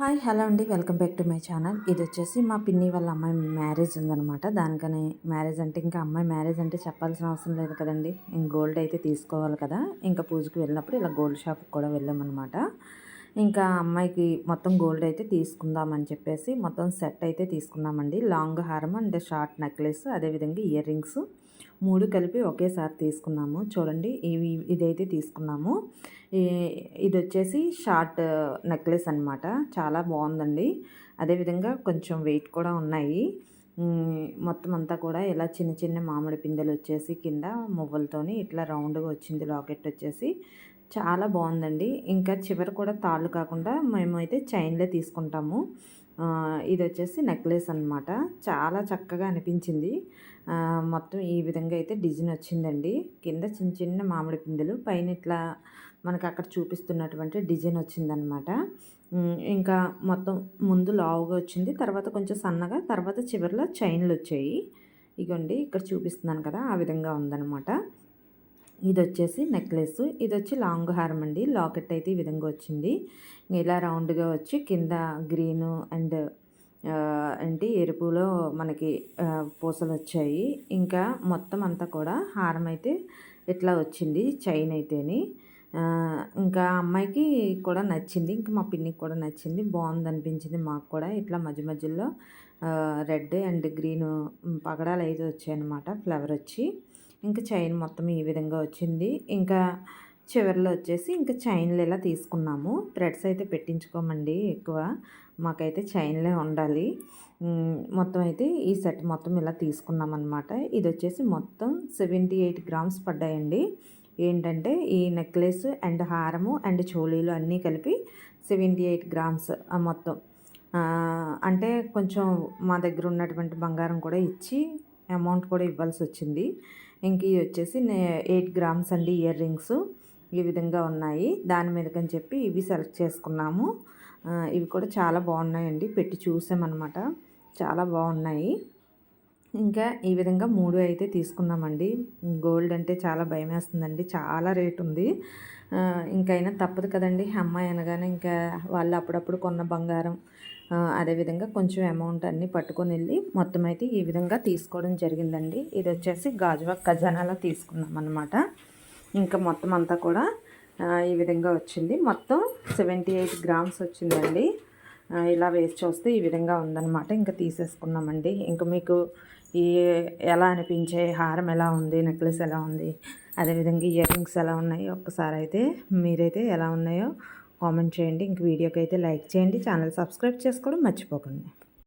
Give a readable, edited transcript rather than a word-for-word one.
Hi hello అండి, welcome back to my channel. ఇది వచ్చేసి మా పిన్ని వాళ్ళ అమ్మాయి మ్యారేజ్ ఉందనమాట. దానికని మ్యారేజ్ అంటే ఇంకా అమ్మాయి మ్యారేజ్ అంటే చెప్పాల్సిన అవసరం లేదు కదండి. ఇంక గోల్డ్ అయితే తీసుకోవాలి కదా. ఇంకా పూజకి వెళ్ళినప్పుడు ఇలా గోల్డ్ షాప్కి కూడా వెళ్ళామన్నమాట. ఇంకా అమ్మాయికి మొత్తం గోల్డ్ అయితే తీసుకుందామని చెప్పేసి మొత్తం సెట్ అయితే తీసుకున్నామండి. లాంగ్ హారం అండ్ షార్ట్ నెక్లెస్, అదేవిధంగా ఇయర్ రింగ్స్ 3 కలిపి ఒకేసారి తీసుకున్నాము. చూడండి, ఇదైతే తీసుకున్నాము. ఇది వచ్చేసి షార్ట్ నెక్లెస్ అనమాట. చాలా బాగుందండి. అదేవిధంగా కొంచెం వెయిట్ కూడా ఉన్నాయి. మొత్తం అంతా కూడా ఇలా చిన్న చిన్న మామిడి పిందెలు వచ్చేసి కింద మువ్వలతోని ఇట్లా రౌండ్గా వచ్చింది. లాకెట్ వచ్చేసి చాలా బాగుందండి. ఇంకా చివర కూడా తాళ్ళు కాకుండా మేమైతే చైన్లే తీసుకుంటాము. ఇది వచ్చేసి నెక్లెస్ అనమాట. చాలా చక్కగా అనిపించింది. మొత్తం ఈ విధంగా అయితే డిజైన్ వచ్చిందండి. కింద చిన్న చిన్న మామిడి పిందెలు, పైన ఇట్లా మనకు అక్కడ చూపిస్తున్నటువంటి డిజైన్ వచ్చిందనమాట. ఇంకా మొత్తం ముందు లావుగా వచ్చింది, తర్వాత కొంచెం సన్నగా, తర్వాత చివరిలో చైన్లు వచ్చాయి. ఇగోండి ఇక్కడ చూపిస్తున్నాను కదా, ఆ విధంగా ఉందన్నమాట. ఇది వచ్చేసి నెక్లెస్, ఇది వచ్చి లాంగ్ హారం అండి. లాకెట్ అయితే ఈ విధంగా వచ్చింది. ఇలా రౌండ్గా వచ్చి కింద గ్రీను అండ్ ఏంటి ఎరుపులో మనకి పూసలు వచ్చాయి. ఇంకా మొత్తం అంతా కూడా హారం అయితే ఇట్లా వచ్చింది, చైన్ అయితేని. ఇంకా అమ్మాయికి కూడా నచ్చింది, ఇంకా మా పిన్నికి కూడా నచ్చింది. బాగుంది అనిపించింది మాకు కూడా. ఇట్లా మధ్య మధ్యలో రెడ్ అండ్ గ్రీను పగడాలు అయితే వచ్చాయన్నమాట, ఫ్లవర్ వచ్చి. ఇంకా చైన్ మొత్తం ఈ విధంగా వచ్చింది. ఇంకా చివరిలో వచ్చేసి ఇంకా చైన్లు ఇలా తీసుకున్నాము. థ్రెడ్స్ అయితే పెట్టించుకోమండి ఎక్కువ, మాకైతే చైన్లే ఉండాలి. మొత్తం అయితే ఈ సెట్ మొత్తం ఇలా తీసుకున్నాం అనమాట. ఇది వచ్చేసి మొత్తం 78 గ్రామ్స్ పడ్డాయండి. ఏంటంటే ఈ నెక్లెస్ అండ్ హారము అండ్ చోలీలు అన్నీ కలిపి 78 గ్రామ్స్ మొత్తం. అంటే కొంచెం మా దగ్గర ఉన్నటువంటి బంగారం కూడా ఇచ్చి అమౌంట్ కూడా ఇవ్వాల్సి వచ్చింది. ఇంక ఇది వచ్చేసి 8 గ్రామ్స్ అండి ఇయర్ రింగ్స్. ఈ విధంగా ఉన్నాయి. దాని మీదకని చెప్పి ఇవి సెలెక్ట్ చేసుకున్నాము. ఇవి కూడా చాలా బాగున్నాయండి, పెట్టి చూసామన్నమాట. చాలా బాగున్నాయి. ఇంకా ఈ విధంగా 3 అయితే తీసుకున్నామండి. గోల్డ్ అంటే చాలా భయం వేస్తుందండి, చాలా రేట్ ఉంది. ఇంకైనా తప్పదు కదండి, అమ్మాయి అనగానే ఇంకా వాళ్ళు అప్పుడప్పుడు కొన్న బంగారం, అదేవిధంగా కొంచెం అమౌంట్ అన్నీ పట్టుకొని వెళ్ళి మొత్తం అయితే ఈ విధంగా తీసుకోవడం జరిగిందండి. ఇది వచ్చేసి గాజువాక్ ఖజానాలో తీసుకున్నాం అన్నమాట. ఇంకా మొత్తం అంతా కూడా ఈ విధంగా వచ్చింది. మొత్తం 78 గ్రామ్స్ వచ్చిందండి. ఇలా వేసి చూస్తే ఈ విధంగా ఉందన్నమాట. ఇంకా తీసేసుకున్నామండి. ఇంకా మీకు ఈ ఎలా అనిపించే, హారం ఎలా ఉంది, నెక్లెస్ ఎలా ఉంది, అదేవిధంగా ఇయర్ రింగ్స్ ఎలా ఉన్నాయి, ఒక్కసారి అయితే మీరైతే ఎలా ఉన్నాయో కామెంట్ చేయండి. ఇంక వీడియోకి అయితే లైక్ చేయండి, ఛానల్ సబ్స్క్రైబ్ చేసుకోవడం మర్చిపోకండి.